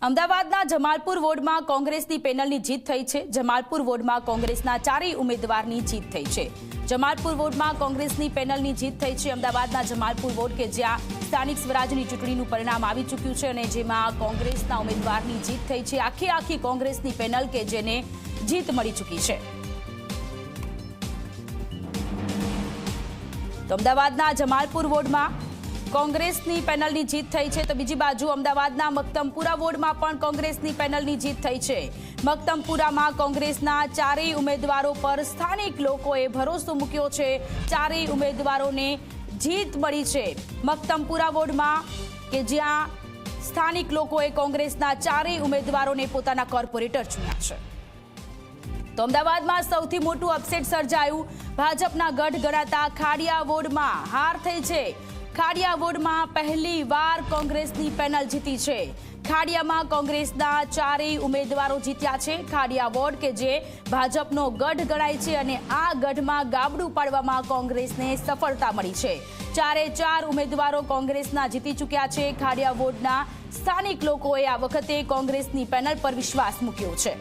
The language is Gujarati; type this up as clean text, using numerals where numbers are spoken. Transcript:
અમદાવાદના જમાલપુર વોર્ડમાં કોંગ્રેસની પેનલની જીત થઈ છે। જમાલપુર વોર્ડમાં કોંગ્રેસના ચારેય ઉમેદવારની જીત થઈ છે। જમાલપુર વોર્ડમાં કોંગ્રેસની પેનલની જીત થઈ છે। અમદાવાદના જમાલપુર વોર્ડ કે જ્યાં સ્થાનિક સ્વરાજની ચૂંટણીનું પરિણામ આવી ચૂક્યું છે અને જેમાં કોંગ્રેસના ઉમેદવારની જીત થઈ છે। આખી કોંગ્રેસની પેનલ કે જેને જીત મળી ચૂકી છે। તો અમદાવાદના જમાલપુર વોર્ડમાં કોંગ્રેસની પેનલની જીત થઈ છે। તો બીજી બાજુ અમદાવાદના મક્તમપુરા વોર્ડમાં પણ કોંગ્રેસની પેનલની જીત થઈ છે। મક્તમપુરામાં કોંગ્રેસના ચારેય ઉમેદવારો પર સ્થાનિક લોકોએ ભરોસો મૂક્યો છે। ચારેય ઉમેદવારોને જીત મળી છે। મક્તમપુરા વોર્ડમાં કે જ્યાં સ્થાનિક લોકોએ કોંગ્રેસના ચારેય ઉમેદવારોને પોતાના કોર્પોરેટર ચૂન્યા છે। તો અમદાવાદમાં સૌથી મોટું અપસેટ સર્જાયું। ભાજપના ગઢ ગણાતા ખાડિયા વોર્ડમાં હાર થઈ છે। ખાડિયા વોર્ડમાં પહેલી વાર કોંગ્રેસની પેનલ જીતી છે। ખાડિયામાં કોંગ્રેસના ચારેય ઉમેદવારો જીત્યા છે। ખાડિયા વોર્ડ કે જે ભાજપનો ગઢ ગણાય છે અને આ ગઢમાં ગાબડું પાડવામાં કોંગ્રેસને સફળતા મળી છે। ચારે ચાર ઉમેદવારો કોંગ્રેસના જીતી ચૂક્યા છે। ખાડિયા વોર્ડના સ્થાનિક લોકોએ આ વખતે કોંગ્રેસની પેનલ પર વિશ્વાસ મૂક્યો છે।